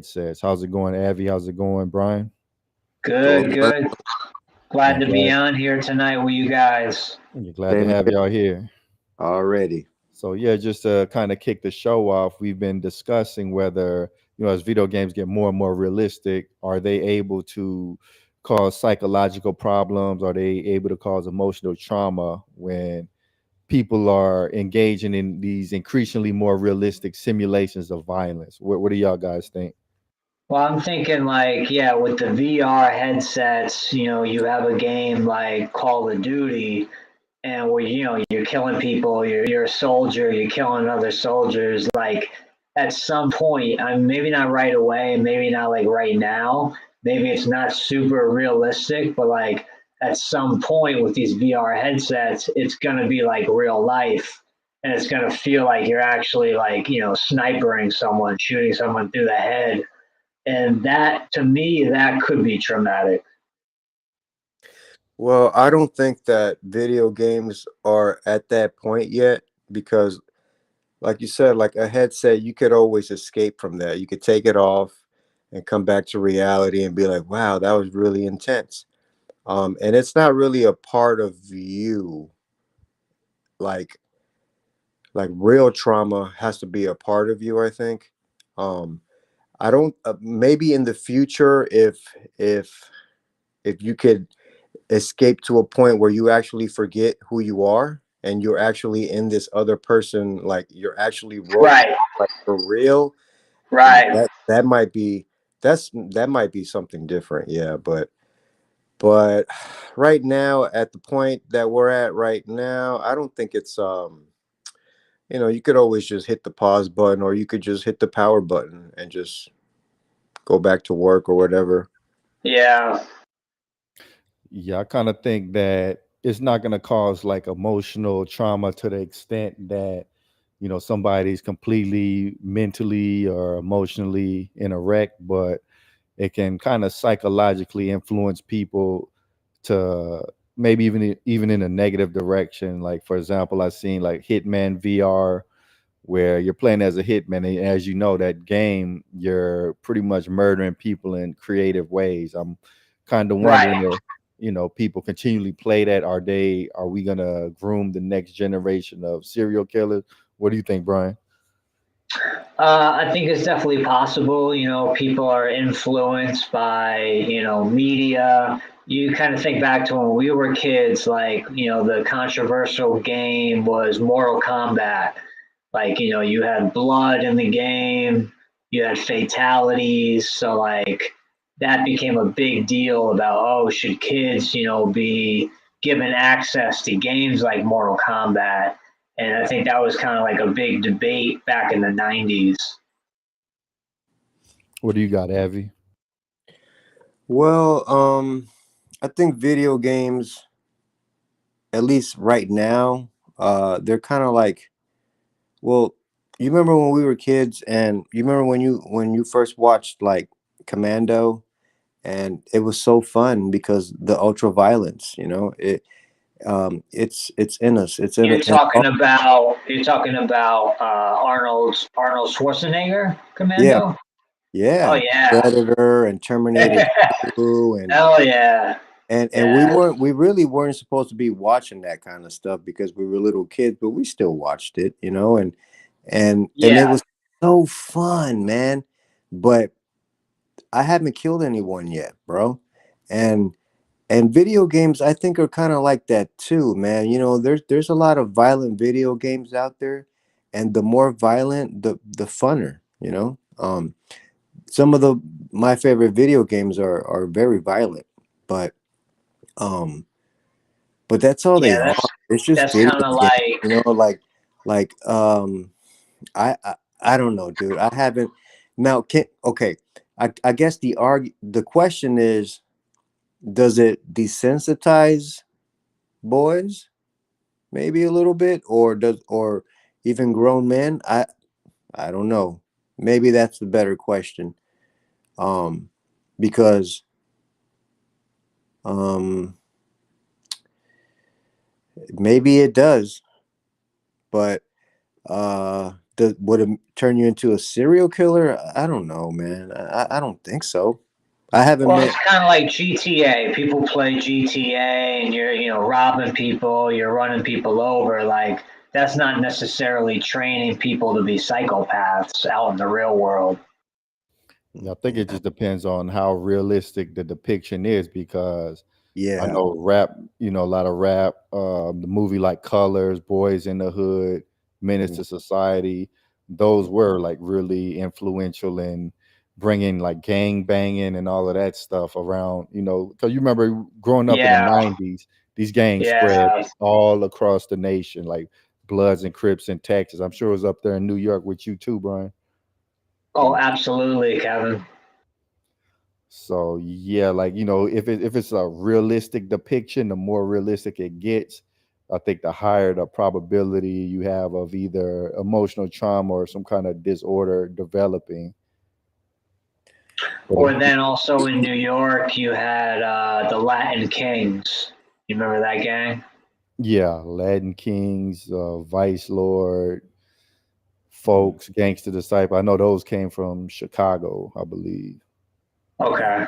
Says, how's it going, Avi? How's it going, Brian? Doing Good, well. good. Glad Yeah, to be glad. on here tonight with you guys. Yeah, glad to Same have here y'all here. already. So yeah, just to kind of kick the show off, we've been discussing whether as video games get more and more realistic, are they able to cause psychological problems? Are they able to cause emotional trauma when people are engaging in these increasingly more realistic simulations of violence? What do y'all guys think? Well, I'm thinking like, yeah, with the VR headsets, you have a game like Call of Duty, and where you're killing people, you're a soldier, you're killing other soldiers. Like at some point, I'm maybe not right away, maybe not like right now. Maybe it's not super realistic, but like at some point with these VR headsets, it's gonna be like real life, and it's gonna feel like you're actually like snipering someone, shooting someone through the head, and that to me that could be traumatic. Well, I don't think that video games are at that point yet because, like you said, like a headset, you could always escape from that. You could take it off and come back to reality and be like, wow, that was really intense. And it's not really a part of you. Like, like real trauma has to be a part of you, I think. Um, I don't, maybe in the future, if, if you could escape to a point where you actually forget who you are and you're actually in this other person, like you're actually role playing Right, like for real, right. that might be that might be something different, yeah. But right now, at the point that we're at right now, I don't think it's you could always just hit the pause button or you could just hit the power button and just go back to work or whatever. Yeah. Yeah, I kind of think that it's not going to cause like emotional trauma to the extent that, somebody's completely mentally or emotionally in a wreck, but it can kind of psychologically influence people to maybe even in a negative direction. Like for example, I've seen like Hitman VR where you're playing as a hitman, and as you know, that game you're pretty much murdering people in creative ways. I'm kind of Right. wondering if people continually play that. Are we gonna groom the next generation of serial killers? What do you think, Brian? I think it's definitely possible. People are influenced by, media. You kind of think back to when we were kids, like, the controversial game was Mortal Kombat. Like, you had blood in the game, you had fatalities. So, like, that became a big deal about, oh, should kids, be given access to games like Mortal Kombat? And I think that was kind of like a big debate back in the 90s. What do you got, Avi? Well, I think video games, at least right now, they're kind of like, well, you remember when we were kids, and you remember when you first watched like Commando, and it was so fun because the ultra violence, it's in us. It's in You're it. talking about Arnold Schwarzenegger Yeah, Commando. Oh yeah, yeah, Predator and Terminator 2, hell yeah, and yeah, we really weren't supposed to be watching that kind of stuff because we were little kids, but we still watched it, and it yeah, was so fun, man. But I haven't killed anyone yet, bro. And video games I think are kind of like that too, man. There's a lot of violent video games out there, and the more violent, the funner, Some of the my favorite video games are very violent, but um that's all they yeah. are. That's It's just that's video kind of games, like like I don't know, dude. I haven't now can okay. I guess the question is, does it desensitize boys maybe a little bit, or even grown men? I don't know. Maybe that's the better question. Um because um maybe it does, but would it turn you into a serial killer? I don't know, man. I don't think so. I haven't Well, met. it's kind of like GTA. People play GTA, and you're robbing people, you're running people over. Like that's not necessarily training people to be psychopaths out in the real world. Yeah, I think it just depends on how realistic the depiction is because I Yeah. know rap, a lot of rap, the movie like Colors, Boys in the Hood, Menace Mm. to Society, those were like really influential in bringing like gang banging and all of that stuff around, because you remember growing up in the Yeah, 90s, these gangs spread yeah. all across the nation, like Bloods and Crips in Texas. I'm sure it was up there in New York with you too, Brian. Oh, absolutely, Kevin. So yeah, like if it's a realistic depiction, the more realistic it gets, I think the higher the probability you have of either emotional trauma or some kind of disorder developing. But Or then also in New York, you had the Latin Kings. You remember that gang? yeah, Latin Kings, Vice Lord, Folks, Gangster Disciple. I know those came from Chicago, I believe. Okay.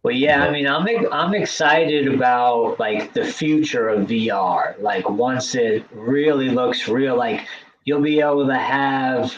Well, yeah, I But mean, I'm excited about like the future of VR. Like once it really looks real, like you'll be able to have,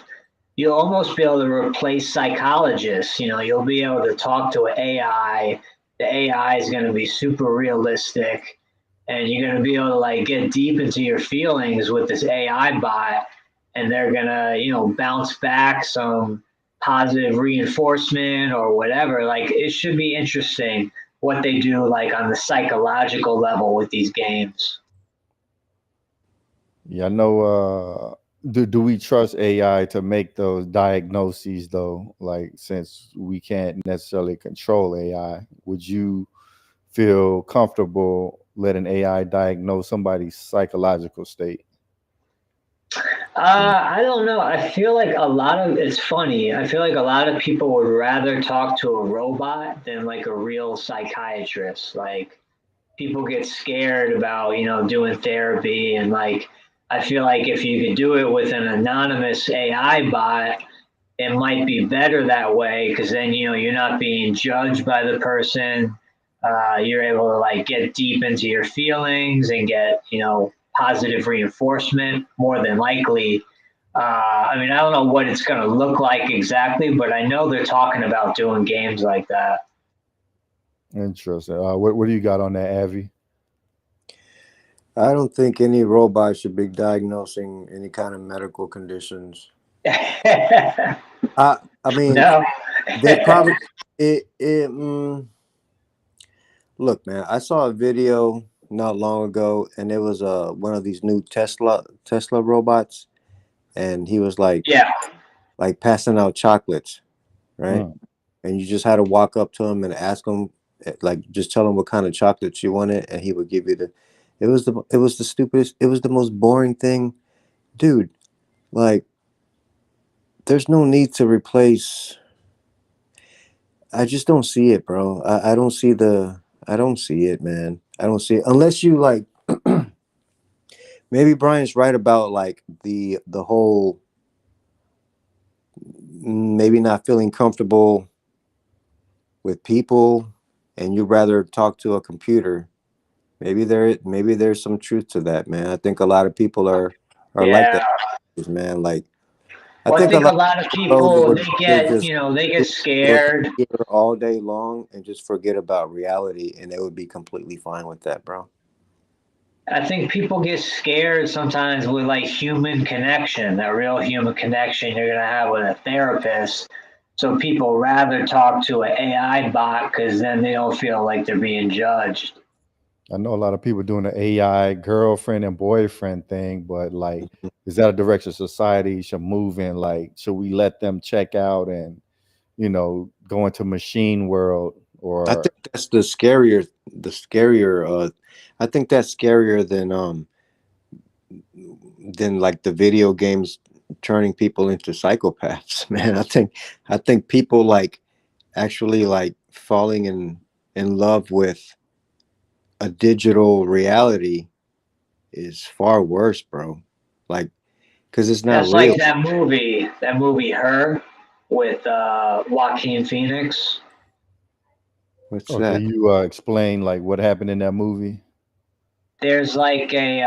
you'll almost be able to replace psychologists. You'll be able to talk to an AI. The AI is going to be super realistic, and you're going to be able to like get deep into your feelings with this AI bot, and they're gonna, bounce back some positive reinforcement or whatever. Like it should be interesting what they do like on the psychological level with these games. yeah, I know. Do we trust AI to make those diagnoses though? Like, since we can't necessarily control AI, would you feel comfortable letting AI diagnose somebody's psychological state? I don't know. I feel like a lot of it's funny. I feel like a lot of people would rather talk to a robot than like a real psychiatrist. Like people get scared about doing therapy, and like I feel like if you could do it with an anonymous AI bot, it might be better that way because then you're not being judged by the person. You're able to like get deep into your feelings and get positive reinforcement more than likely. I mean, I don't know what it's going to look like exactly, but I know they're talking about doing games like that. Interesting. What do you got on that, Avi? I don't think any robot should be diagnosing any kind of medical conditions. I mean, No. they probably it. Look, man, I saw a video not long ago, and it was one of these new Tesla robots, and he was Yeah. like passing out chocolates, right? Mm. And you just had to walk up to him and ask him, like, just tell him what kind of chocolates you wanted, and he would give you the. It was the stupidest. It was the most boring thing, dude. Like, there's no need to replace. I just don't see it, bro. I don't see the. I don't see it, man. I don't see it unless you like. Maybe Brian's right about like the whole maybe not feeling comfortable with people, and you'd rather talk to a computer. Maybe there's some truth to that, man. I think a lot of people are like Yeah. that, man. Like I Well, I think a think a lot lot of of people people would they rather get just they get look at scared. the computer all day long and just forget about reality, and they would be completely fine with that, bro. I think people get scared sometimes with like human connection, that real human connection you're gonna have with a therapist. So people rather talk to an AI bot because then they don't feel like they're being judged. I know a lot of people doing the AI girlfriend and boyfriend thing, but like, is that a direction society should move in? Like, should we let them check out and go into machine world I or think that's the scarier. I think that's scarier than like the video games turning people into psychopaths, man. I think people like actually like falling in love with a digital reality is far worse, bro. Like because it's not That's real. like that movie Her with Joaquin Phoenix. What's Oh, can that? you explain like what happened in that movie? There's like he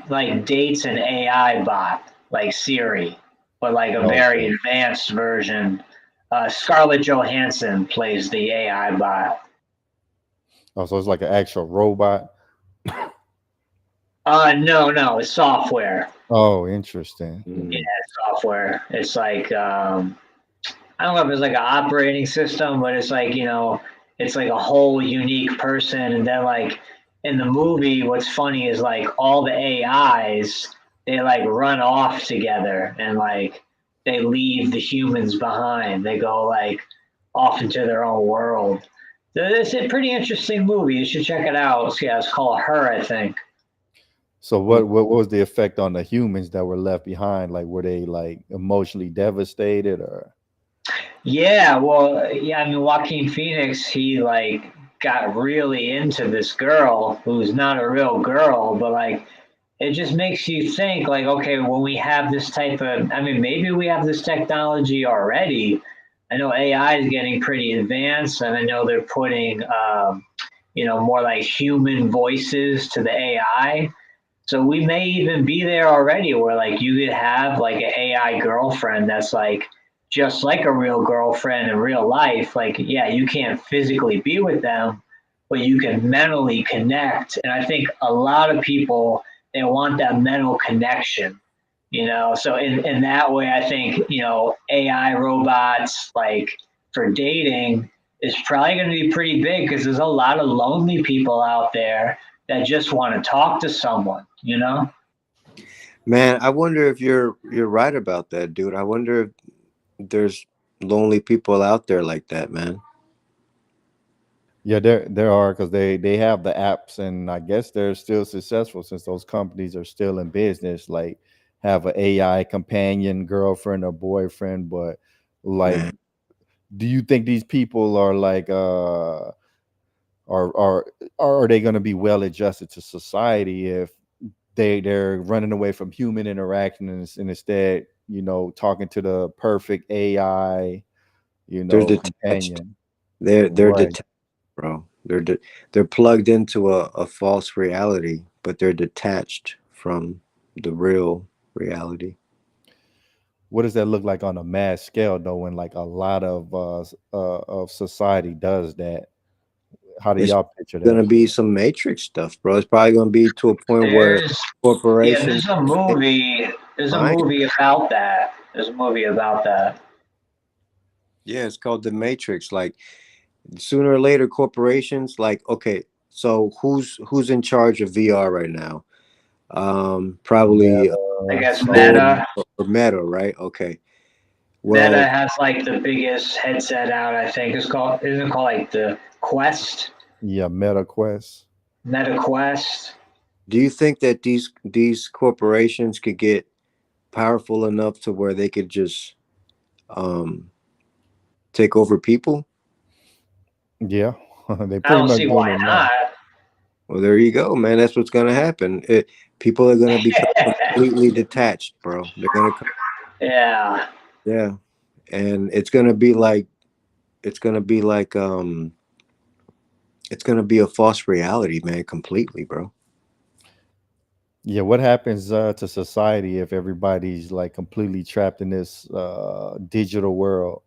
like dates an AI bot like Siri, but like a Oh, very okay. advanced version. Scarlett Johansson plays the AI bot. Oh, so it's like an actual robot. No, it's software. Oh, interesting. Yeah, Mm. it's software. It's like I don't know if it's like an operating system, but it's like, it's like a whole unique person. And then like in the movie, what's funny is like all the AIs, they like run off together and like they leave the humans behind. They go like off into their own world. So it's a pretty interesting movie. You should check it out. Yeah, it's called Her, I think. So what was the effect on the humans that were left behind? Like were they like emotionally devastated or Yeah, well, yeah, I mean, Joaquin Phoenix, he like got really into this girl who's not a real girl, but like it just makes you think like, okay, when we have this type of, I mean, maybe we have this technology already. I know AI is getting pretty advanced, and I know they're putting, more like human voices to the AI. So we may even be there already where like you could have like an AI girlfriend that's like just like a real girlfriend in real life. Like, yeah, you can't physically be with them, but you can mentally connect. And I think a lot of people they want that mental connection, So in that way I think, AI robots like for dating is probably gonna be pretty big because there's a lot of lonely people out there that just want to talk to someone. Man, I wonder if you're right about that, dude. I wonder if there's lonely people out there like that, man. yeah, there are because they have the apps, and I guess they're still successful since those companies are still in business. Like have an AI companion, girlfriend or boyfriend, but like, Man, do you think these people are like are are are they going to be well adjusted to society if they're running away from human interaction and instead talking to the perfect AI they're detached. companion? They're Right. detached, bro. They're plugged into a false reality, but they're detached from the real reality. What does that look like on a mass scale though when like a lot of society does that? How do It's y'all picture gonna that? be some Matrix stuff, bro. It's probably gonna be to a point where There's yeah, corporations there's a movie. There's a mind. movie about that. There's a movie about that. Yeah, it's called the Matrix. Like sooner or later, corporations like okay, so who's in charge of VR right now? Probably I Meta, guess Google Meta. Sony, or Meta, right? Okay. Meta Well, has like the biggest headset out. I think isn't it called like the Quest, yeah, Meta Quest. Meta Quest. do you think that these corporations could get powerful enough to where they could just um take over people? Yeah, they I pretty don't much see doing why it now. not. Well, there you go, man. That's what's gonna happen. People are gonna become completely detached, bro. They're gonna come, Yeah. yeah, and it's gonna be like it's gonna be a false reality, man, completely, bro. Yeah, what happens to society if everybody's like completely trapped in this digital world?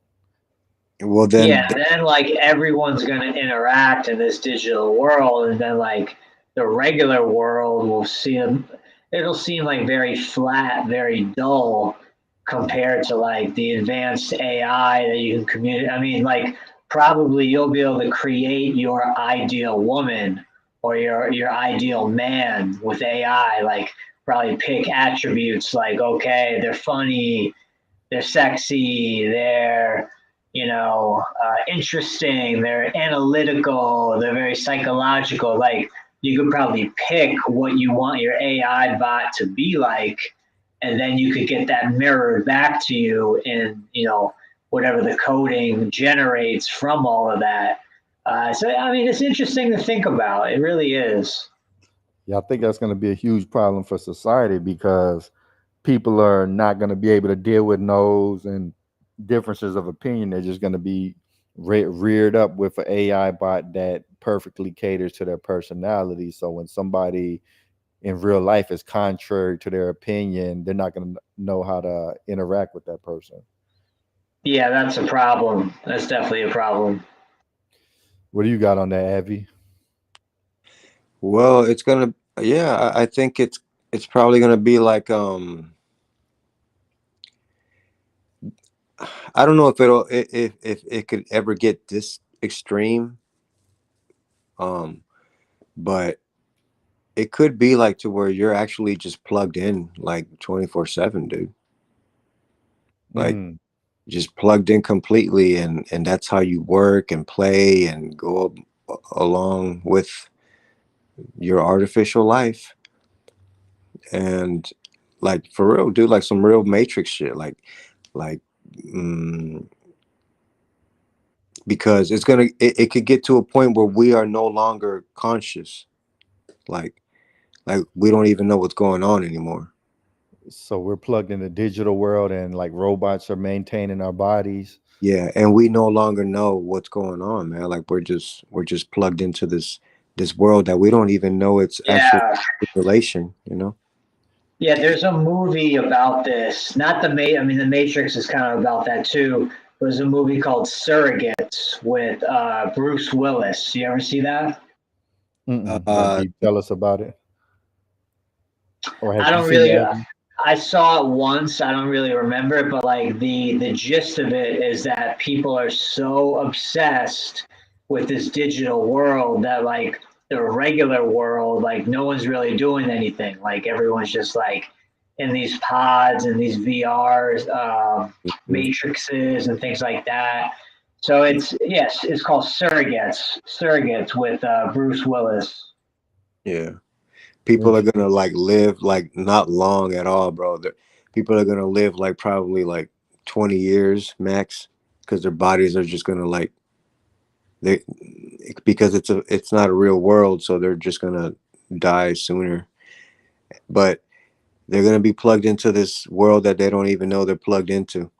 Well, Yeah, then, then like everyone's gonna interact in this digital world, and then like the regular world will seem it'll seem like very flat, very dull compared to like the advanced AI that you can communicate. I mean, like probably you'll be able to create your ideal woman or your ideal man with AI. Like probably pick attributes like okay, they're funny, they're sexy, they're interesting, they're analytical, they're very psychological. Like you could probably pick what you want your AI bot to be like, and then you could get that mirrored back to you in whatever the coding generates from all of that. So I mean, it's interesting to think about. It really is. Yeah, I think that's going to be a huge problem for society because people are not going to be able to deal with no's and differences of opinion. They're just going to be reared up with an AI bot that perfectly caters to their personality. So when somebody in real life is contrary to their opinion, they're not going to know how to interact with that person. Yeah, that's a problem. That's definitely a problem. What do you got on that, Avi? Well, it's gonna, yeah, I think it's probably gonna be like, I don't know if if it could ever get this extreme, um, but it could be like to where you're actually just plugged in like 24/7, dude. Like Mm. just plugged in completely, and that's how you work and play and go along with your artificial life. And like for real, dude, like some real Matrix shit, like mm, because it could get to a point where we are no longer conscious, like we don't even know what's going on anymore. So we're plugged in the digital world and like robots are maintaining our bodies. Yeah, and we no longer know what's going on, man. Like we're just plugged into this world that we don't even know its actual Yeah, relation, you know. yeah. There's a movie about this. Not the I mean, the Matrix is kind of about that too. There's a movie called Surrogates with Bruce Willis. You ever see that? Mm-mm. Can uh you tell us about it? Or I have you don't seen really. it, Abby? I saw it once. I don't really remember it, but like the gist of it is that people are so obsessed with this digital world that like the regular world, like no one's really doing anything. Like everyone's just like in these pods and these VRs, mhm. matrices and things like that. So it's yes, it's called Surrogates. Surrogates with Bruce Willis. Yeah, people are Interesting. gonna like live like not long at all, bro. People are gonna live like probably like 20 years max, because their bodies are just gonna like they because it's not a real world, so they're just gonna die sooner. But they're gonna be plugged into this world that they don't even know they're plugged into.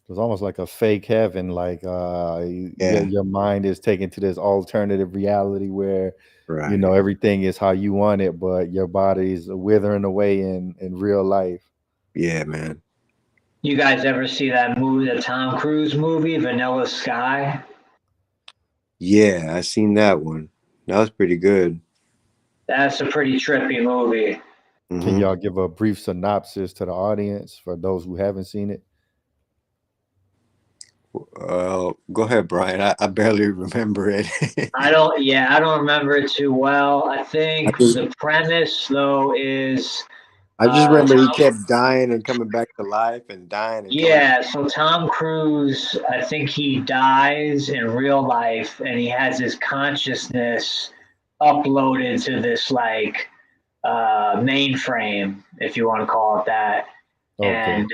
It's almost like a fake heaven. Like Yeah, your mind is taken to this alternative reality where right. everything is how you want it, but your body's withering away in real life. Yeah, man. You guys ever see that movie, the Tom Cruise movie, Vanilla Sky? Yeah, I seen that one. That was pretty good. That's a pretty trippy movie. Can Hmm. y'all give a brief synopsis to the audience for those who haven't seen it? Go ahead, Brian. I barely remember it. I don't remember it too well. I I think just the premise though is I just remember he Tom, kept dying and coming back to life and dying and coming. yeah, so Tom Cruise, I think he dies in real life and he has his consciousness uploaded to this like mainframe, if you want to call it that. Okay. And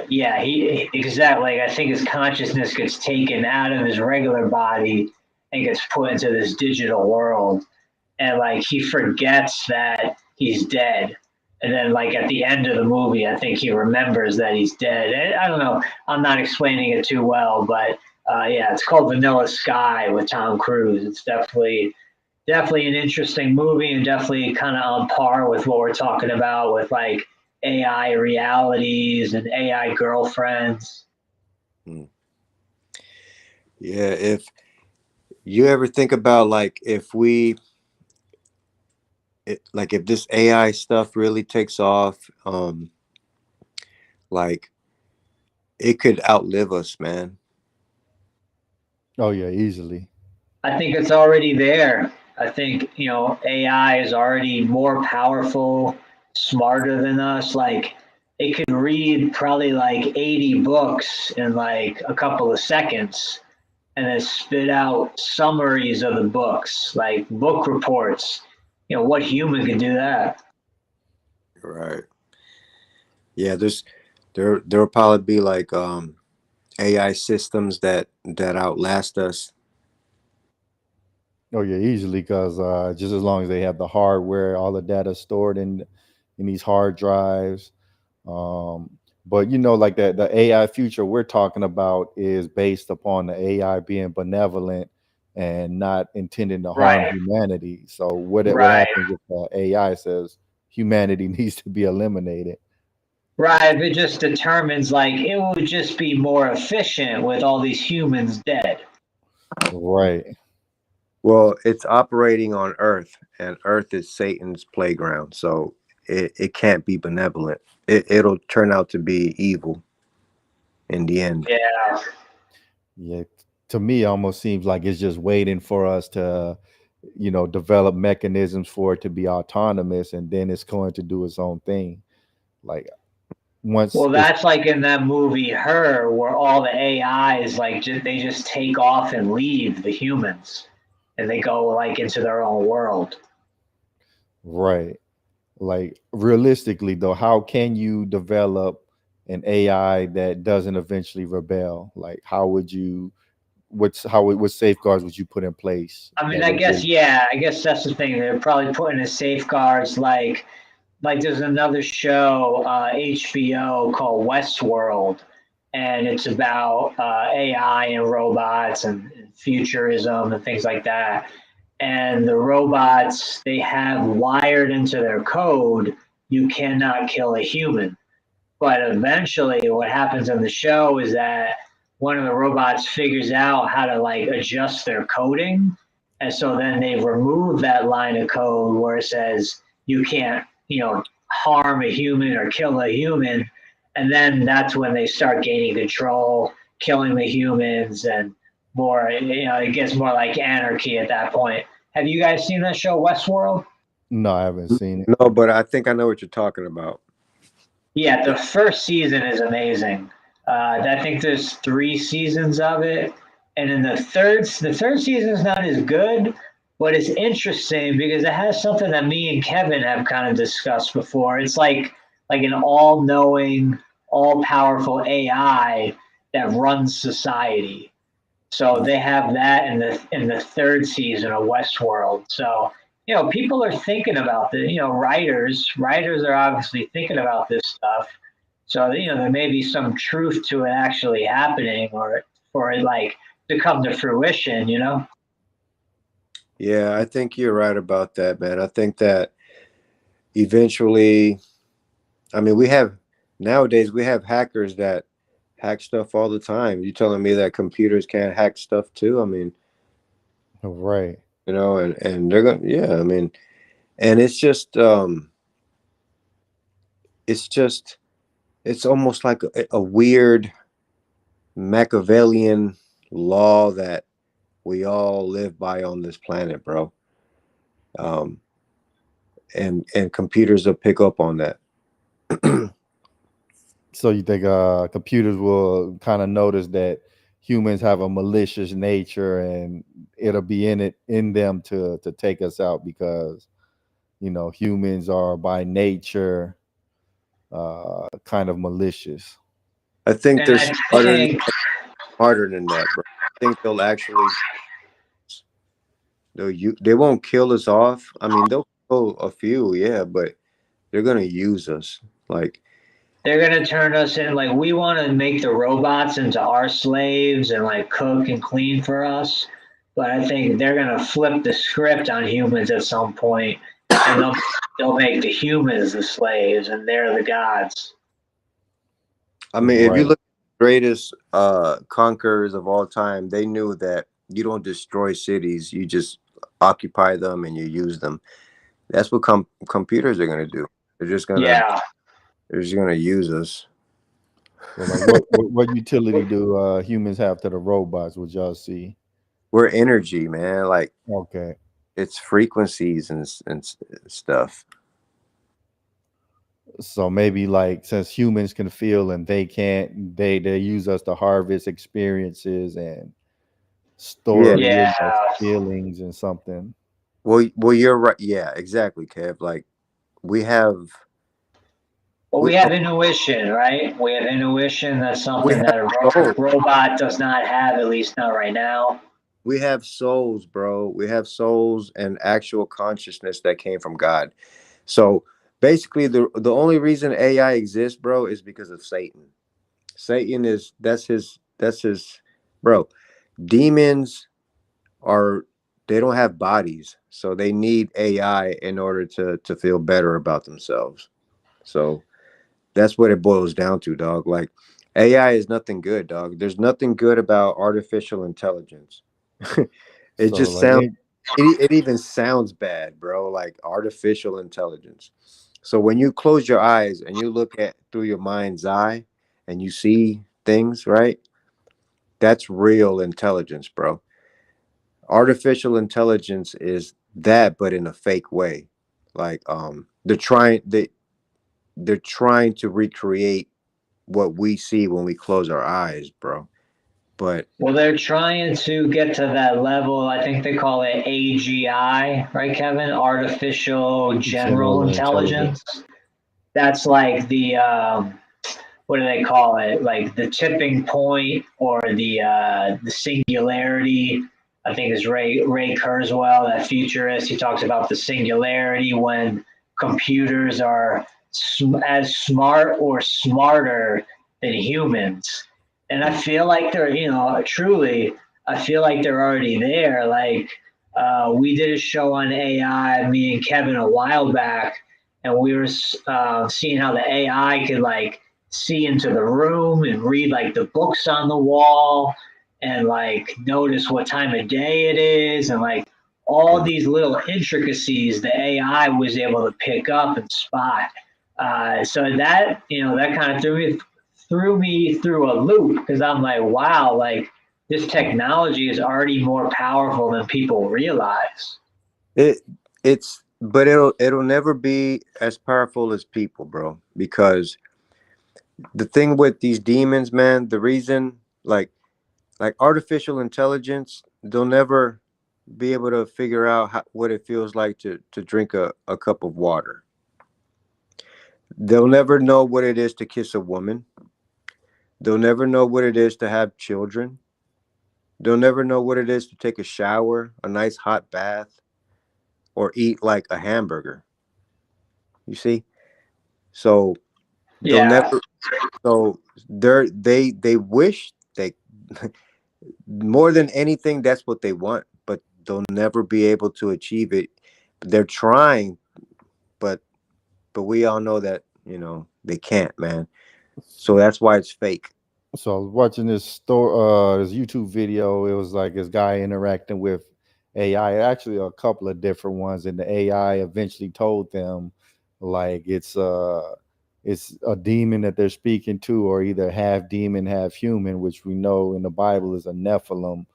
yeah, he exactly. Like, I think his consciousness gets taken out of his regular body and gets put into this digital world, and like he forgets that he's dead. And then, like at the end of the movie, I think he remembers that he's dead. And I don't know. I'm not explaining it too well, but yeah, it's called Vanilla Sky with Tom Cruise. It's definitely an interesting movie and definitely kind of on par with what we're talking about with like AI realities and AI girlfriends. Hmm. Yeah, if you ever think about like like if this AI stuff really takes off, like it could outlive us, man. Oh yeah, easily. I think it's already there. I think, AI is already more powerful, smarter than us. Like it could read probably like 80 books in like a couple of seconds and then spit out summaries of the books, like book reports. What human could do that? Right. Yeah, there'll probably be like AI systems that outlast us. Oh yeah, easily because just as long as they have the hardware, all the data stored in these hard drives. Um, but like the AI future we're talking about is based upon the AI being benevolent and not intending to harm Right, humanity. So what right, happens if AI says humanity needs to be eliminated? right. If it just determines like it would just be more efficient with all these humans dead. Right, Well, it's operating on Earth, and Earth is Satan's playground, so it can't be benevolent. It'll turn out to be evil in the end. Yeah. yeah. To me, it almost seems like it's just waiting for us to develop mechanisms for it to be autonomous, and then it's going to do its own thing. Like once Well, it's that's like in that movie Her, where all the AIs like they just take off and leave the humans, and they go like into their own world. right. Like realistically though, how can you develop an AI that doesn't eventually rebel? Like how would you what safeguards would you put in place I mean, that I would guess really yeah, I guess that's the thing. They're probably putting in safeguards like there's another show HBO called Westworld, and it's about AI and robots and futurism and things like that. And the robots they have wired into their code, you cannot kill a human. But eventually, what happens in the show is that one of the robots figures out how to like adjust their coding, and so then they remove that line of code where it says you can't, harm a human or kill a human, and then that's when they start gaining control, killing the humans, and more. It gets more like anarchy at that point. Have you guys seen that show, Westworld? No, I haven't seen it. No, but I think I know what you're talking about. Yeah, the first season is amazing. I think there's 3 seasons of it, and in the third season is not as good, but it's interesting because it has something that me and Kevin have kind of discussed before. It's like an all-knowing, all-powerful AI that runs society. So they have that in the third season of Westworld. So people are thinking about this. Writers are obviously thinking about this stuff. So there may be some truth to it actually happening, or for it like to come to fruition. Yeah, I think you're right about that, man. I think that eventually, I mean, nowadays we have hackers that hack stuff all the time. You telling me that computers can't hack stuff too? I mean, Right. and they're going, yeah, I mean, and it's just, it's almost like a weird Machiavellian law that we all live by on this planet, bro. Um, and computers will pick up on that. So you think computers will kind of notice that humans have a malicious nature and it'll be in them to take us out because humans are by nature kind of malicious. I think And they're I smarter, think smarter than that, bro. I think they'll actually they won't kill us off. I mean, they'll kill a few, yeah, but they're gonna use us. Like, they're gonna turn us in like we want to make the robots into our slaves and like cook and clean for us. But I think they're gonna flip the script on humans at some point, and they'll make the humans the slaves and they're the gods. I mean, if you Right. look at the greatest conquerors of all time, they knew that you don't destroy cities, you just occupy them and you use them. That's what computers are gonna do. They're just gonna Yeah. they're just gonna use us. So like what utility do humans have to the robots? Would y'all see? We're energy, man. Like, Okay. it's frequencies and stuff. So maybe like since humans can feel and they can't, they use us to harvest experiences and Yeah. store Yeah. feelings and something. Well, you're right. Yeah, exactly, Kev. Like, we have Well, we we have intuition, right? We have intuition. That's we something have that a soul. robot does not have, at least not right now. We have souls, bro. We have souls and actual consciousness that came from God. So basically, the only reason AI exists, bro, is because of Satan. Satan is that's his bro. Demons are they don't have bodies, so they need AI in order to feel better about themselves. So that's what it boils down to, dog. Like AI is nothing good, dog. There's nothing good about artificial intelligence. It So just like sounds it even sounds bad, bro. Like artificial intelligence. So when you close your eyes and you look at through your mind's eye and you see things, right? That's real intelligence, bro. Artificial intelligence is that, but in a fake way. Like they're trying to recreate what we see when we close our eyes, bro. But Well, they're trying to get to that level. I think they call it AGI, right, Kevin? Artificial General general Intelligence. intelligence. That's like the what do they call it? Like the tipping point or the singularity. I think is Ray Kurzweil, that futurist. He talks about the singularity when computers are as smart or smarter than humans. And I feel like they're, truly, I feel like they're already there. Like we did a show on AI, me and Kevin, a while back, and we were seeing how the AI could like see into the room and read like the books on the wall and like notice what time of day it is and like all these little intricacies the AI was able to pick up and spot. So that that kind of threw me through a loop because I'm like, wow, like this technology is already more powerful than people realize. it it's but it'll never be as powerful as people, bro. Because the thing with these demons, man, the reason like artificial intelligence, they'll never be able to figure out what it feels like to drink a cup of water. They'll never know what it is to kiss a woman. They'll never know what it is to have children. They'll never know what it is to take a shower, a nice hot bath, or eat like a hamburger. You see? So they'll Yeah. never so they wish they more than anything that's what they want, but they'll never be able to achieve it. They're trying, but we all know that, they can't, man. So that's why it's fake. So I was watching this YouTube video. It was like this guy interacting with AI. Actually, a couple of different ones, and the AI eventually told them like it's a demon that they're speaking to, or either half demon, half human, which we know in the Bible is a Nephilim,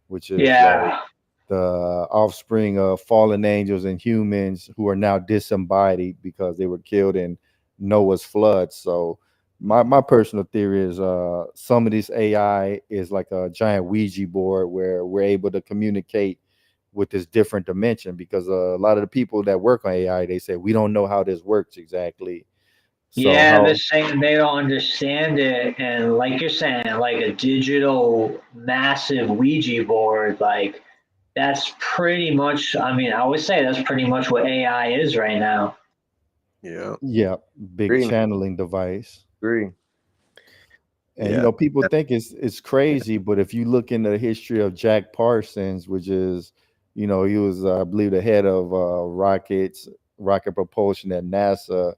which is like Yeah. the offspring of fallen angels and humans who are now disembodied because they were killed in Noah's flood. So my personal theory is some of this AI is like a giant Ouija board where we're able to communicate with this different dimension because a lot of the people that work on AI, they say we don't know how this works exactly. So Yeah, they're how saying they don't understand it. And like you're saying, like a digital massive Ouija board, like that's pretty much, I mean, I would say that's pretty much what AI is right now. Yeah. yeah, big Agree. channeling device. Agree. And Yeah. people think it's crazy, but if you look into the history of Jack Parsons, which is, he was, I believe, the head of rocket propulsion at NASA.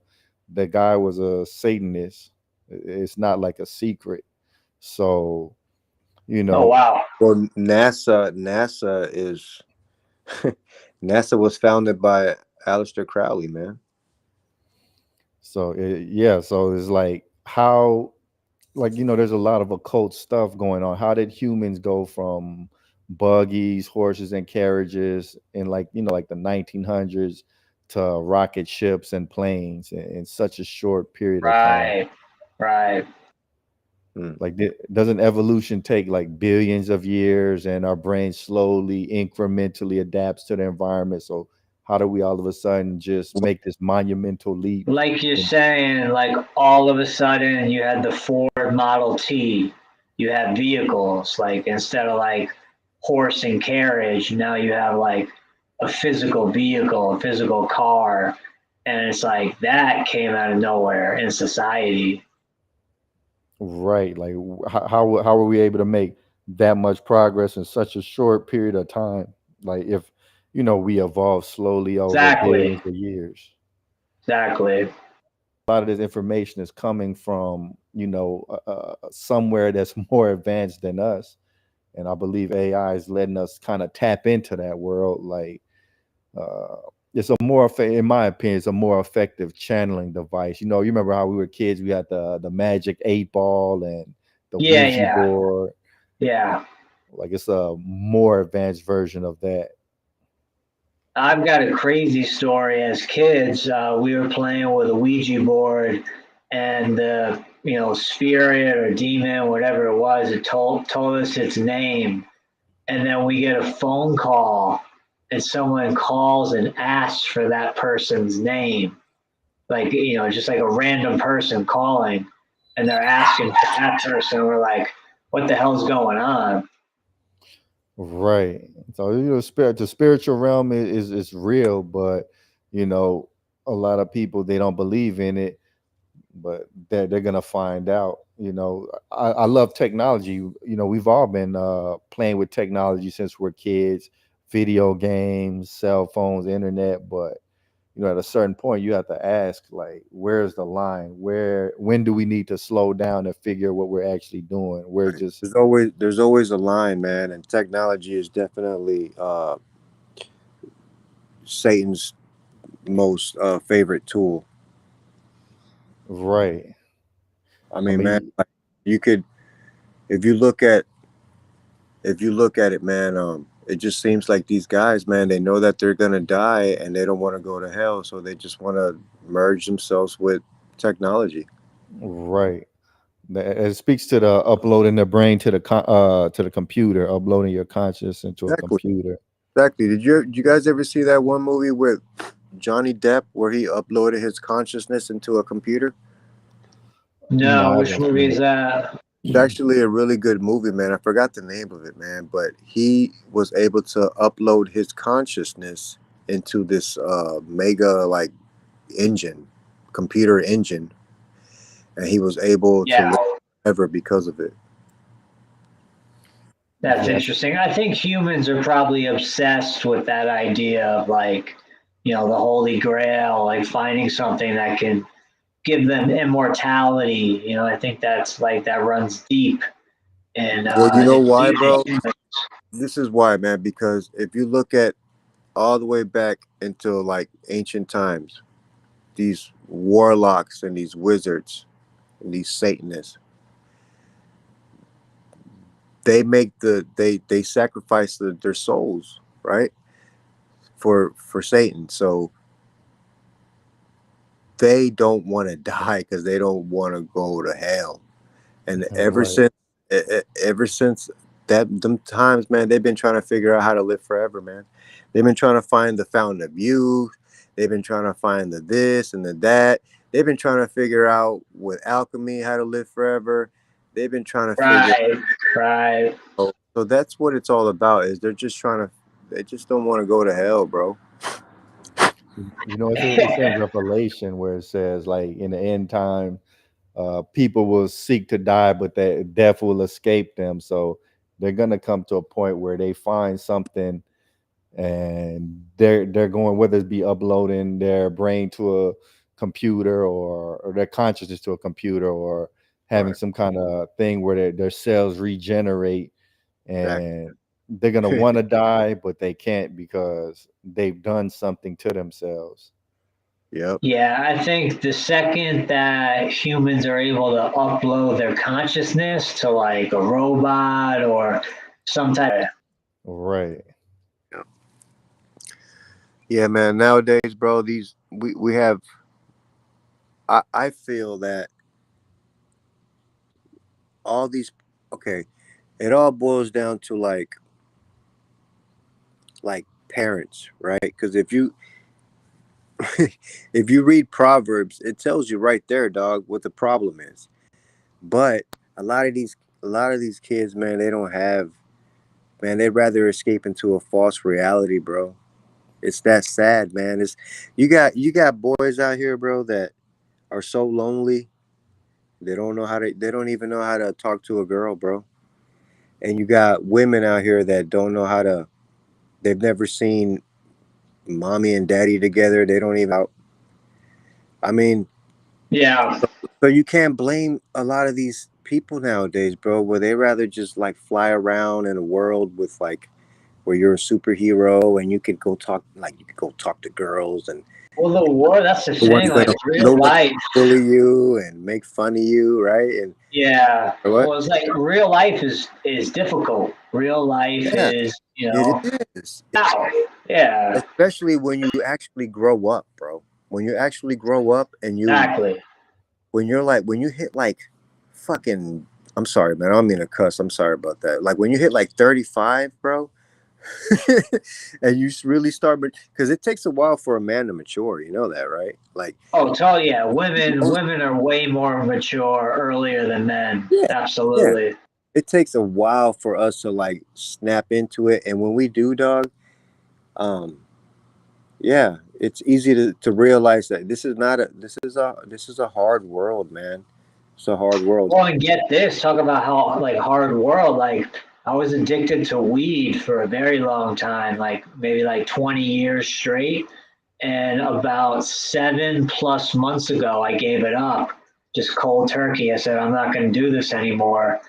The guy was a Satanist. It's not like a secret. So, you Oh, know, wow. Well, NASA is NASA was founded by Aleister Crowley, man. yeah. So it's like how like there's a lot of occult stuff going on. How did humans go from buggies, horses, and carriages in like like the 1900s to rocket ships and planes in such a short period of time? Right. Right. Hmm. Like, doesn't evolution take like billions of years, and our brain slowly, incrementally adapts to the environment? So how do we all of a sudden just make this monumental leap? Like you're saying, like all of a sudden you had the Ford Model T, you had vehicles, like instead of like horse and carriage. Now you have like a physical vehicle, a physical car, and it's like that came out of nowhere in society. Right. Like how were we able to make that much progress in such a short period of time? Like if we evolved slowly over Exactly. billions of years. Exactly. A lot of this information is coming from somewhere that's more advanced than us, and I believe AI is letting us kind of tap into that world. Like uh, it's in my opinion, it's a more effective channeling device. You remember how we were kids? We had the magic 8 ball and the Yeah, Ouija yeah, board. yeah. Like it's a more advanced version of that. I've got a crazy story. As kids, we were playing with a Ouija board, and the spirit or demon, whatever it was, it told us its name, and then we get a phone call, and someone calls and asks for that person's name, like just like a random person calling, and they're asking for that person. We're like, what the hell's going on? Right. So the spiritual realm is real, but you know, a lot of people they don't believe in it, but they're gonna find out. I love technology. We've all been playing with technology since we're kids, video games, cell phones, internet, but at a certain point you have to ask, like, where's the line? When do we need to slow down and figure what we're actually doing? We're Right. just There's always a line, man, and technology is definitely Satan's most favorite tool. right. I I mean, man, mean, like, you could if you look at if you look at it, man, it just seems like these guys, man, they know that they're gonna die and they don't want to go to hell, so they just want to merge themselves with technology. right. It speaks to the uploading the brain to the computer, uploading your conscious into a Exactly, computer. exactly. Did you guys ever see that one movie with Johnny Depp where he uploaded his consciousness into a computer? No, No, I which haven't movie seen is it. that? It's actually a really good movie, man. I forgot the name of it, man, but he was able to upload his consciousness into this mega like engine, computer engine, and he was able to Yeah, live forever because of it. that's Yeah, interesting. I think humans are probably obsessed with that idea of like, the holy grail, like finding something that can give them immortality. I think that's like that runs deep in Well, you know why, bro? humans. This is why, man, because if you look at all the way back into like ancient times, these warlocks and these wizards and these satanists, they sacrifice their souls, right, for Satan. So they don't want to die because they don't want to go to hell. And right, ever since that them times, man, they've been trying to figure out how to live forever, man. They've been trying to find the fountain of youth. They've been trying to find the this and the that. They've been trying to figure out with alchemy how to live forever. They've been trying to figure Right, right. out. So that's what it's all about. Is they're just trying to. They just don't want to go to hell, bro. it's in Revelation where it says, like, in the end time, people will seek to die, but that death will escape them. So they're gonna come to a point where they find something, and they're going, whether it be uploading their brain to a computer, or their consciousness to a computer, or having Right. some kind of thing where their cells regenerate, Exactly. and they're gonna want to die, but they can't because they've done something to themselves. Yep. Yeah, I think the second that humans are able to upload their consciousness to like a robot or some type of Right. Yeah, man. Nowadays, bro, these we have. I feel that all these. Okay, it all boils down to like parents, right? Because if you if you read Proverbs, it tells you right there, dog, what the problem is. But a lot of these kids, man, they don't have man, they'd rather escape into a false reality, bro. It's that sad, man. It's you got boys out here, bro, that are so lonely. They don't even know how to talk to a girl, bro. And you got women out here that don't know how to they've never seen mommy and daddy together. They don't even I mean, Yeah. so you can't blame a lot of these people nowadays, bro, where they rather just like fly around in a world with like where you're a superhero and you could go talk to girls and Well, the war. That's the no one's thing. Like gonna real no one's life. gonna bully you and make fun of you, right? And Yeah. what? Well, it's like real life is difficult. Real life Yeah, is, it is. wow. Yeah. Especially when you actually grow up, bro. When you actually grow up and Exactly. when you hit like fucking I'm sorry, man. I don't mean to cuss. I'm sorry about that. Like when you hit like 35, bro, and you really start, because it takes a while for a man to mature. You know that, right? Like, Oh, totally. Yeah. you Women. don't- Women are way more mature earlier than men. yeah, yeah. Absolutely. It takes a while for us to like snap into it, and when we do, dog, um, yeah, it's easy to realize that this is a hard world, man. It's a hard world. Well, and get this, talk about how like hard world. Like I was addicted to weed for a very long time, like maybe like 20 years straight. And about 7+ months ago, I gave it up, just cold turkey. I said, I'm not going to do this anymore.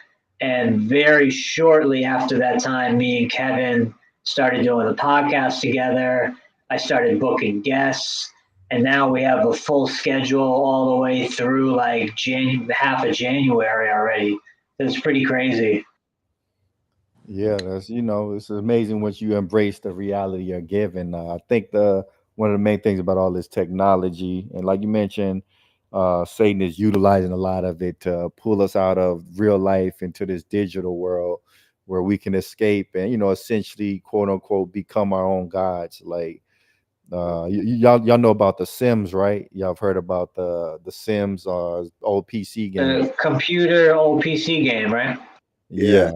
And very shortly after that time, me and Kevin started doing the podcast together. I started booking guests, and now we have a full schedule all the way through like half of January already. It's pretty crazy. Yeah, that's it's amazing once you embrace the reality you're given. I think the one of the main things about all this technology, and like you mentioned, Satan is utilizing a lot of it to pull us out of real life into this digital world where we can escape and essentially quote unquote become our own gods. Like y'all know about the Sims, right? Y'all have heard about the Sims, old PC game. The computer old PC game, right? Yeah, Yeah.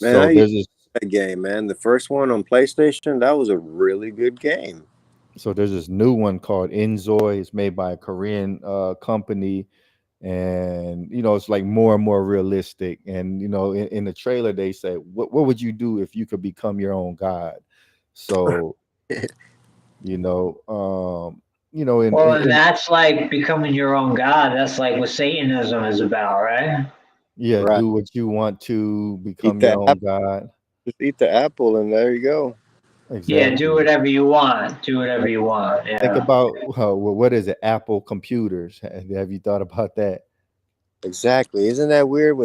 man. I So used there's this that game, man. The first one on PlayStation, that was a really good game. So there's this new one called Enzoy. It's made by a Korean company, and it's like more and more realistic. And in the trailer they say, "What would you do if you could become your own god?" So you know, Well, and in that's like becoming your own god. That's like what Satanism is about, right? yeah, Right. do what you want to Eat become your the own apple. god. Just eat the apple, and there you go. Yeah, do Exactly. whatever you want. Do whatever you want. Think Yeah. about what is it? Apple computers. Have you thought about that? Exactly. Isn't that weird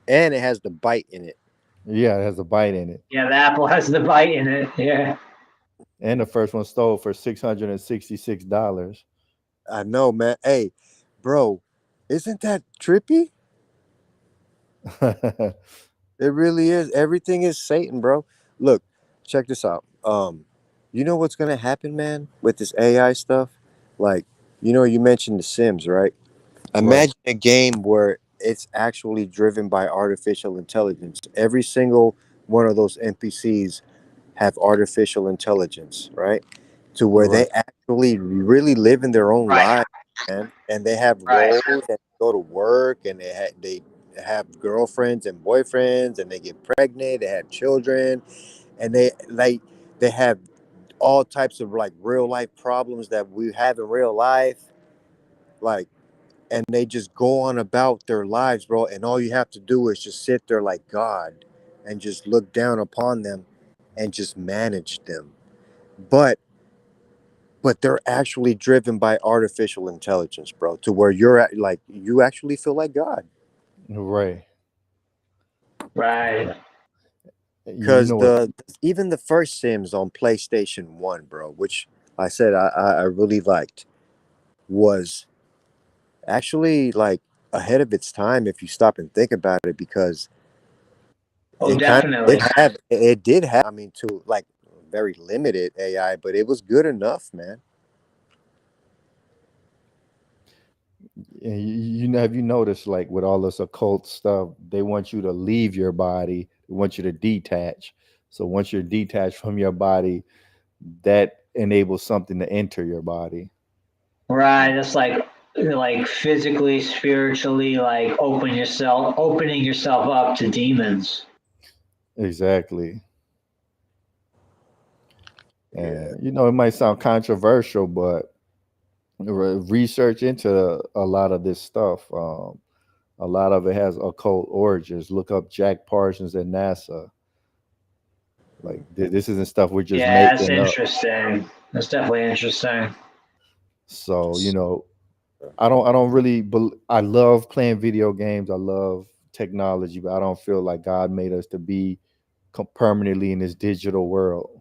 and it has the bite in it. Yeah, it has a bite in it. Yeah, the apple has the bite in it. Yeah. And the first one sold for $666. I know, man. Hey, bro, isn't that trippy? It really is. Everything is Satan, bro. Look, check this out. You know what's gonna happen, man, with this AI stuff? Like, you mentioned The Sims, right? Right, Imagine a game where it's actually driven by artificial intelligence. Every single one of those NPCs have artificial intelligence, right? To where right, they actually really live in their own Right. lives, man, and they have Right. roles and go to work and they have girlfriends and boyfriends and they get pregnant, they have children, and they have all types of like real life problems that we have in real life, like, and they just go on about their lives, bro. And all you have to do is just sit there like God and just look down upon them and just manage them. But they're actually driven by artificial intelligence, bro, to where like you actually feel like God. right. Right. You Because know what? even the first Sims on PlayStation 1, bro, which I said I really liked, was actually like ahead of its time if you stop and think about it, because Oh, definitely. it did have, I mean, to like very limited AI, but it was good enough, man. And you know, have you noticed, like with all this occult stuff, they want you to leave your body, they want you to detach. So once you're detached from your body, that enables something to enter your body. Right. It's like physically, spiritually, like opening yourself up to demons. Exactly. Yeah. And you know, it might sound controversial, but research into a lot of this stuff. A lot of it has occult origins. Look up Jack Parsons at NASA. Like this isn't stuff we're just Yeah, that's making up. interesting. That's definitely interesting. So you know, I don't really. I love playing video games. I love technology, but I don't feel like God made us to be permanently in this digital world.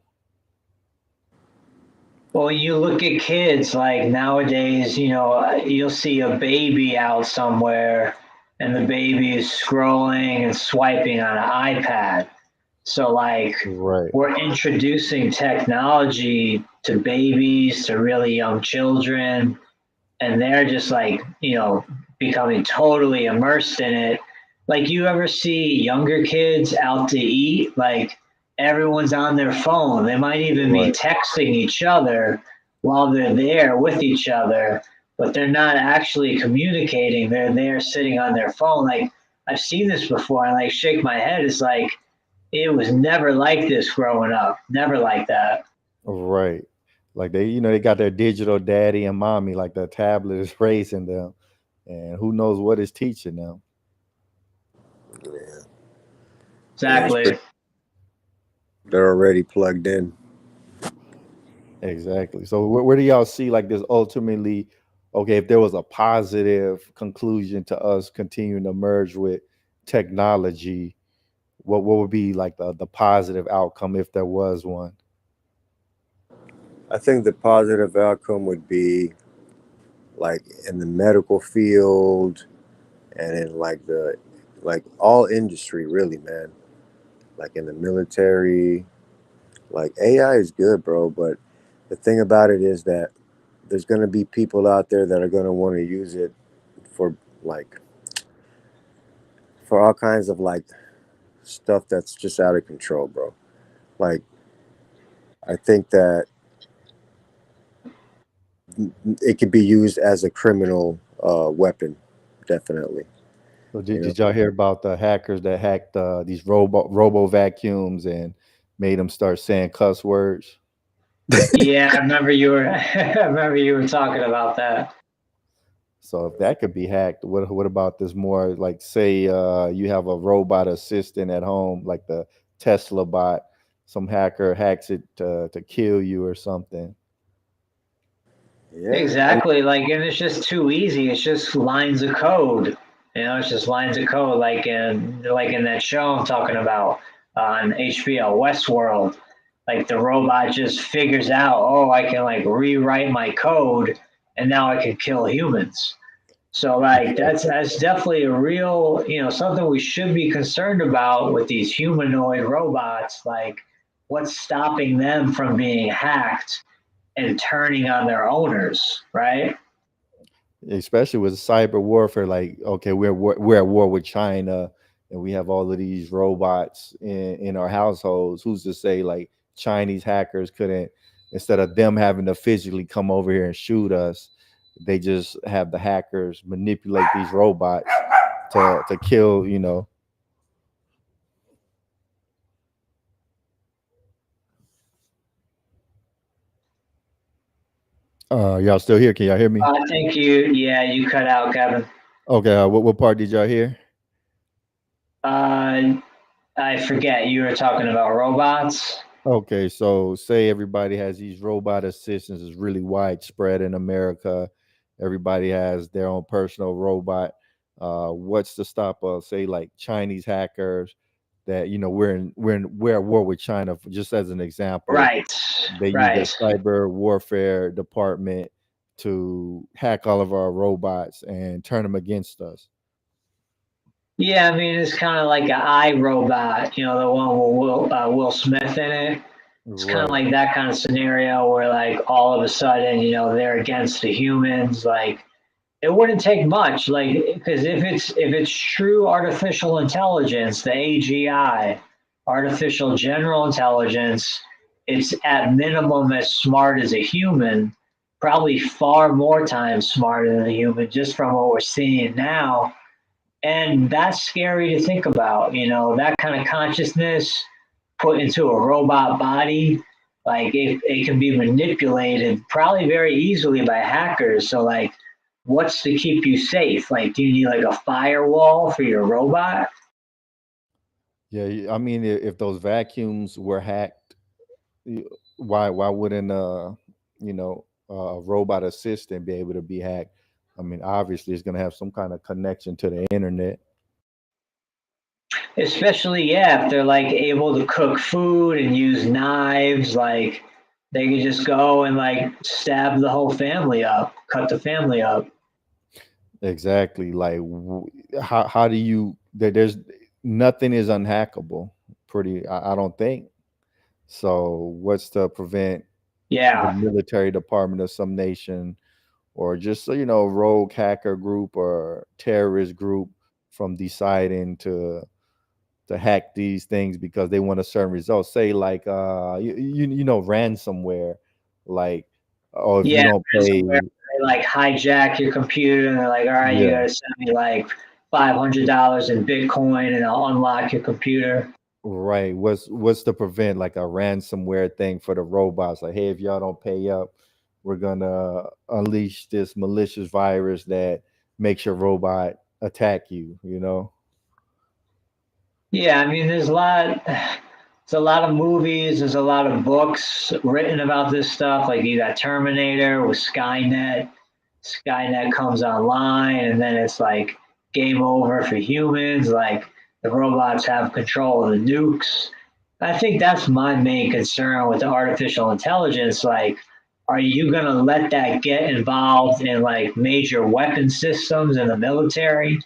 Well, you look at kids like nowadays, you'll see a baby out somewhere and the baby is scrolling and swiping on an iPad. So, like, Right. we're introducing technology to babies, to really young children, and they're just like becoming totally immersed in it. Like, you ever see younger kids out to eat, like everyone's on their phone, they might even be Right. texting each other while they're there with each other, but they're not actually communicating, they're there sitting on their phone. Like, I've seen this before and like shake my head. It's like it was never like this growing up, never like that. Right. Like they got their digital daddy and mommy, like the tablet is raising them, and who knows what is teaching them. Yeah. Yeah. It's Exactly. pretty, they're already plugged in. Exactly. So where do y'all see like this ultimately? Okay, if there was a positive conclusion to us continuing to merge with technology, what would be like the positive outcome if there was one? I think the positive outcome would be like in the medical field and in like all industry really, man. Like in the military, like AI is good, bro, but the thing about it is that there's going to be people out there that are going to want to use it for like for all kinds of like stuff that's just out of control, bro. Like I think that it could be used as a criminal weapon, definitely. So You know, did y'all hear about the hackers that hacked these robo vacuums and made them start saying cuss words? Yeah, I remember you were I remember you were talking about that. So if that could be hacked, what about this more like say you have a robot assistant at home, like the Tesla bot, some hacker hacks it to kill you or something. yeah. I mean, Exactly. Like, and it's just too easy. It's just lines of code. It's just lines of code, like in that show I'm talking about on HBO, Westworld. Like, the robot just figures out, oh, I can like rewrite my code, and now I can kill humans. So, like, that's definitely a real, something we should be concerned about with these humanoid robots. Like, what's stopping them from being hacked and turning on their owners, right? Especially with cyber warfare. Like, okay, we're at war with China, and we have all of these robots in our households. Who's to say like Chinese hackers couldn't, instead of them having to physically come over here and shoot us, they just have the hackers manipulate these robots to kill. You know, y'all still here? Can y'all hear me? I think you cut out, Kevin. Okay, what part did y'all hear? Uh, I forget you were talking about robots. Okay, so say everybody has these robot assistants is really widespread in America. Everybody has their own personal robot. What's to stop us? Say like Chinese hackers that we're at war with China. Just as an example, Right, they use their right. cyber warfare department to hack all of our robots and turn them against us. Yeah, I mean it's kind of like an iRobot, the one with Will Smith in it. It's kind of Right. like that kind of scenario where like all of a sudden, they're against the humans, like, it wouldn't take much, like, because if it's true artificial intelligence, the AGI, artificial general intelligence, it's at minimum as smart as a human, probably far more times smarter than a human, just from what we're seeing now. And that's scary to think about, that kind of consciousness put into a robot body. Like it can be manipulated probably very easily by hackers. So like, what's to keep you safe? Like, do you need like a firewall for your robot? Yeah, I mean, if those vacuums were hacked, y- why wouldn't a robot assistant be able to be hacked? I mean, obviously, it's going to have some kind of connection to the internet. Especially, yeah, if they're like able to cook food and use knives, like they could just go and like stab the whole family up, cut the family up. Exactly. Like, how do you? There's nothing is unhackable. Pretty, I don't think so. What's to prevent the Yeah. military department of some nation or just rogue hacker group or terrorist group from deciding to hack these things because they want a certain result, say like ransomware, like, oh, if you Yeah, don't ransomware. pay. They like hijack your computer and they're like, all right, you Yeah, gotta send me like $500 in Bitcoin and I'll unlock your computer. right. What's to prevent like a ransomware thing for the robots, like, hey, if y'all don't pay up, we're gonna unleash this malicious virus that makes your robot attack you. Yeah, I mean, there's a lot of movies, there's a lot of books written about this stuff. Like you got Terminator with Skynet. Skynet comes online, and then it's like game over for humans. Like the robots have control of the nukes. I think that's my main concern with the artificial intelligence. Like, are you going to let that get involved in like major weapon systems in the military?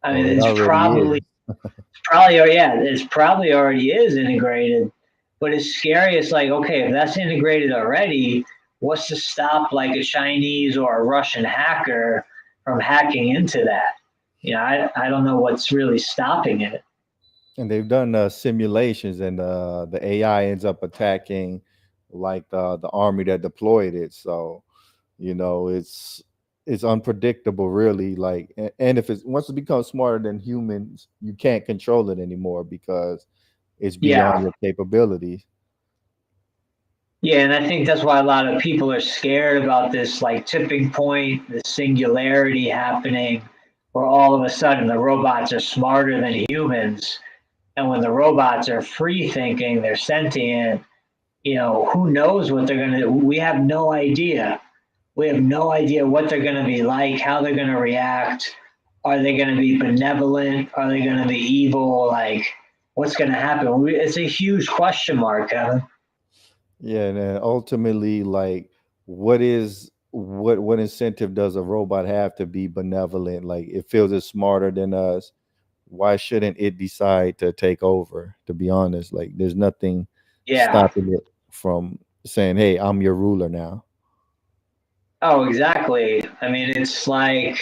I mean, Oh, it it's already is. probably, or yeah, it's probably already is integrated. But it's scary. It's like, okay, if that's integrated already, what's to stop like a Chinese or a Russian hacker from hacking into that? I don't know what's really stopping it. And they've done simulations, and the AI ends up attacking like the army that deployed it. So it's unpredictable, really. Like, and if it's once it becomes smarter than humans, you can't control it anymore because it's beyond Yeah. your capabilities. Yeah, and I think that's why a lot of people are scared about this like tipping point, the singularity happening, where all of a sudden the robots are smarter than humans. And when the robots are free thinking, they're sentient, who knows what they're going to do? We have no idea. We have no idea what they're going to be like, how they're going to react. Are they going to be benevolent? Are they going to be evil? Like, what's going to happen? It's a huge question mark, Kevin. Yeah, and then ultimately, like, what incentive does a robot have to be benevolent? Like, it feels it's smarter than us. Why shouldn't it decide to take over? To be honest, like, there's nothing Yeah. stopping it from saying, "Hey, I'm your ruler now." Oh, exactly. I mean, it's like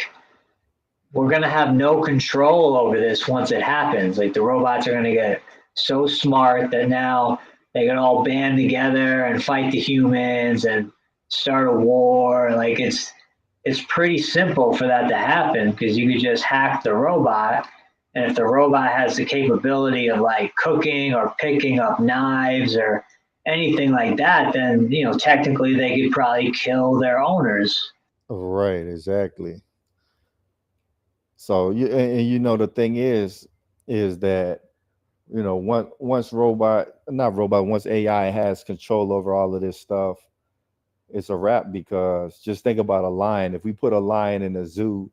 we're going to have no control over this once it happens. Like the robots are going to get so smart that now they can all band together and fight the humans and start a war. Like it's pretty simple for that to happen because you could just hack the robot. And if the robot has the capability of like cooking or picking up knives or anything like that, then technically they could probably kill their owners. Right, exactly. So the thing is that once AI has control over all of this stuff, it's a wrap, because just think about a lion. If we put a lion in a zoo,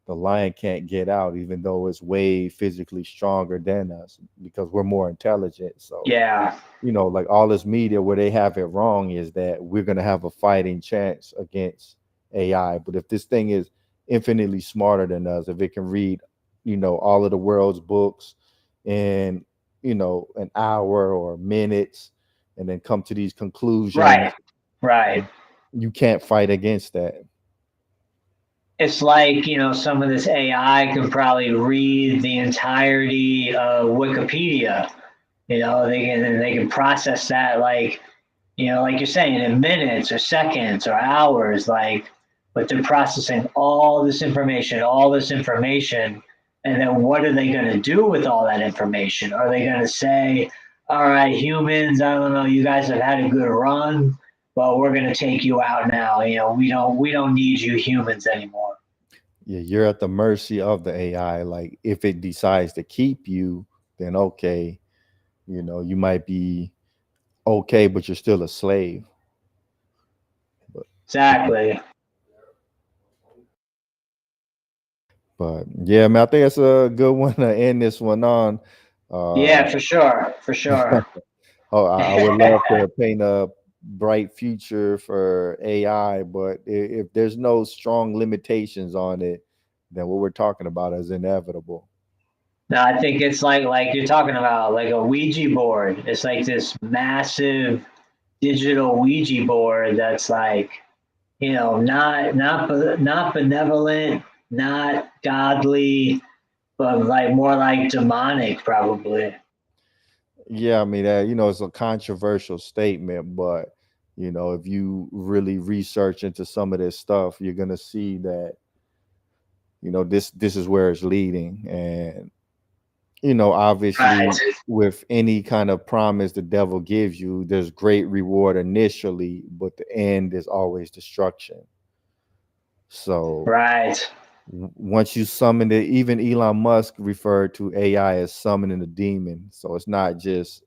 the lion can't get out, even though it's way physically stronger than us because we're more intelligent. So, Yeah. like, all this media where they have it wrong is that we're going to have a fighting chance against AI. But if this thing is infinitely smarter than us, if it can read, all of the world's books in, an hour or minutes, and then come to these conclusions, Right. Right. you can't fight against that. it's like, some of this AI can probably read the entirety of Wikipedia. They can process that, like, like you're saying, in minutes or seconds or hours, like, but they're processing all this information, and then what are they going to do with all that information? Are they going to say, all right, humans, I don't know, you guys have had a good run, but we're going to take you out now. We don't need you humans anymore. Yeah, you're at the mercy of the AI. Like if it decides to keep you, then okay, you might be okay, but you're still a slave. But Exactly. but yeah, man, I think that's a good one to end this one on. Uh, Yeah, for sure. For sure. oh, I would love to paint a bright future for AI, but if there's no strong limitations on it, then what we're talking about is inevitable. No, I think it's like you're talking about, like a Ouija board. It's like this massive digital Ouija board that's like, not benevolent, not godly, but like more like demonic, probably. Yeah, I mean that it's a controversial statement, but if you really research into some of this stuff, you're gonna see that this is where it's leading, and obviously Right. with any kind of promise the devil gives you, there's great reward initially, but the end is always destruction. So Right. once you summon it, even Elon Musk referred to AI as summoning a demon. So it's not just,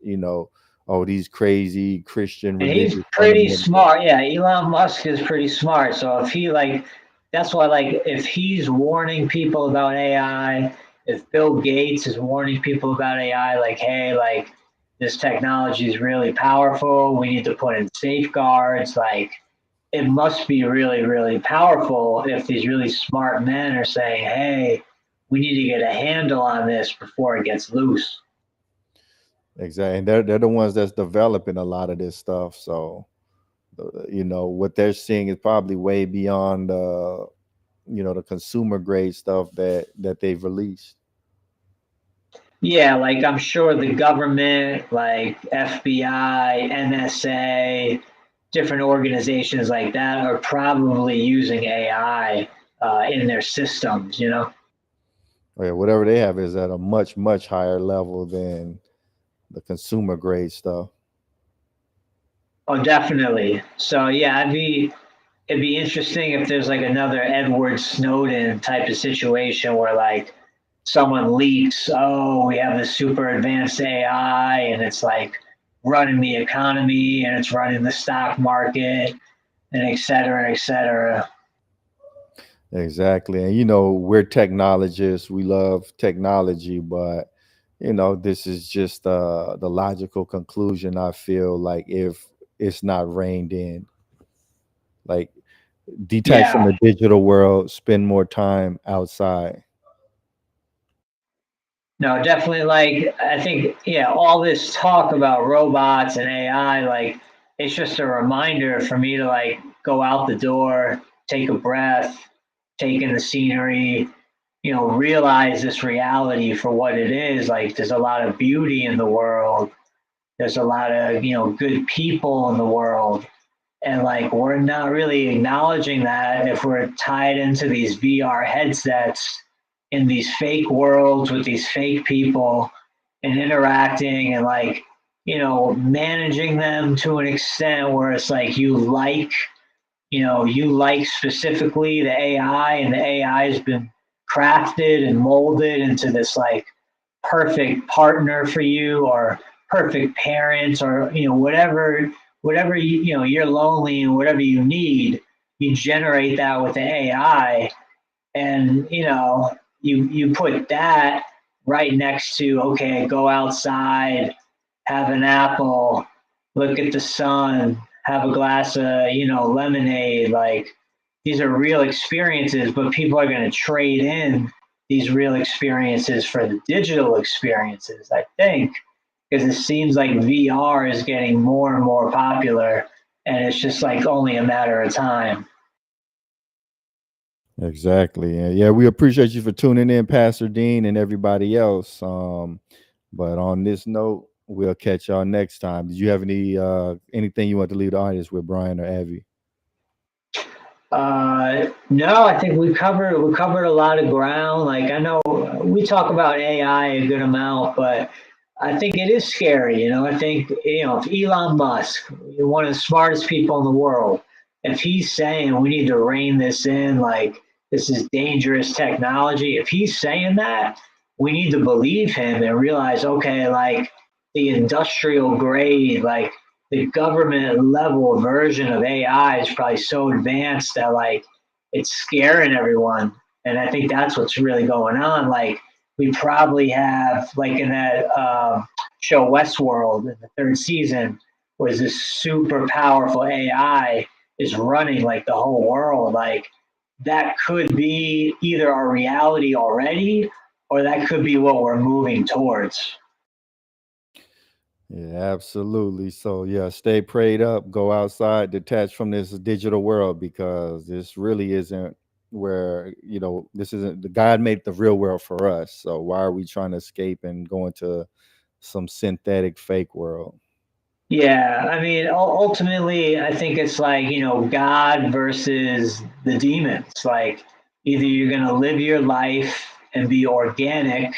oh, these crazy Christian And he's religious pretty fundamentalists. smart. Yeah, Elon Musk is pretty smart. So if he like, that's why, like, if he's warning people about AI, if Bill Gates is warning people about AI, like, hey, like, this technology is really powerful. We need to put in safeguards. Like, it must be really, really powerful if these really smart men are saying, hey, we need to get a handle on this before it gets loose. Exactly. And they're the ones that's developing a lot of this stuff. So, what they're seeing is probably way beyond, the consumer grade stuff that they've released. Yeah, like I'm sure the government, like FBI, NSA, different organizations like that are probably using AI in their systems. Or yeah, whatever they have is at a much, much higher level than the consumer grade stuff. Oh, definitely. So yeah, it'd be interesting if there's like another Edward Snowden type of situation where like someone leaks, oh, we have this super advanced AI and it's like running the economy and it's running the stock market and et cetera, et cetera. Exactly. And we're technologists. We love technology, but this is just the logical conclusion. I feel like if it's not reined in, like detach from Yeah. the digital world, spend more time outside. No, definitely. Like, I think, yeah, all this talk about robots and AI, like, it's just a reminder for me to like go out the door, take a breath, take in the scenery, realize this reality for what it is. Like, there's a lot of beauty in the world. There's a lot of, good people in the world. And like, we're not really acknowledging that if we're tied into these VR headsets in these fake worlds with these fake people and interacting and like, managing them to an extent where it's like you like specifically the AI, and the AI has been crafted and molded into this like perfect partner for you, or perfect parents, or whatever you're lonely and whatever you need, you generate that with the AI. And you put that right next to, okay, go outside, have an apple, look at the sun, have a glass of lemonade. Like, these are real experiences, but people are going to trade in these real experiences for the digital experiences, I think, because it seems like VR is getting more and more popular, and it's just like only a matter of time. Exactly. And yeah, we appreciate you for tuning in, Pastor Dean, and everybody else. But on this note, we'll catch y'all next time. Did you have anything you want to leave the audience with, Brian or Avi? No, I think we covered a lot of ground. Like I know we talk about AI a good amount, but I think it is scary. I think if Elon Musk, one of the smartest people in the world, if he's saying we need to rein this in, like this is dangerous technology, if he's saying that, we need to believe him and realize, okay, like the industrial grade, like the government level version of AI is probably so advanced that like it's scaring everyone. And I think that's what's really going on. Like we probably have like in that show Westworld in the third season, where this super powerful AI is running like the whole world. Like that could be either our reality already, or that could be what we're moving towards. Yeah, absolutely. So yeah, stay prayed up, go outside, detach from this digital world because this really isn't where, this isn't the God made the real world for us. So why are we trying to escape and go into some synthetic fake world? Yeah, I mean, ultimately, I think it's like, God versus the demons. Like, either you're going to live your life and be organic,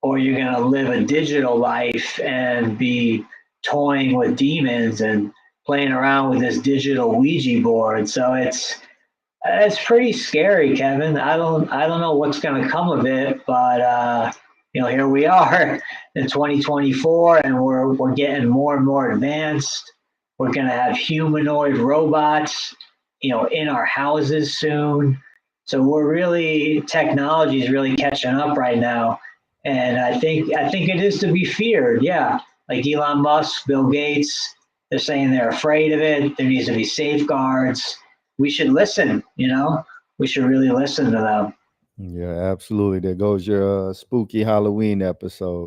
or you're going to live a digital life and be toying with demons and playing around with this digital Ouija board. So it's pretty scary, Kevin. I don't know what's going to come of it, but here we are in 2024, and we're getting more and more advanced. We're going to have humanoid robots, in our houses soon. So technology is really catching up right now, and I think it is to be feared. Yeah, like Elon Musk, Bill Gates, they're saying they're afraid of it. There needs to be safeguards. We should listen. We should really listen to them. Yeah, absolutely. There goes your spooky Halloween episode.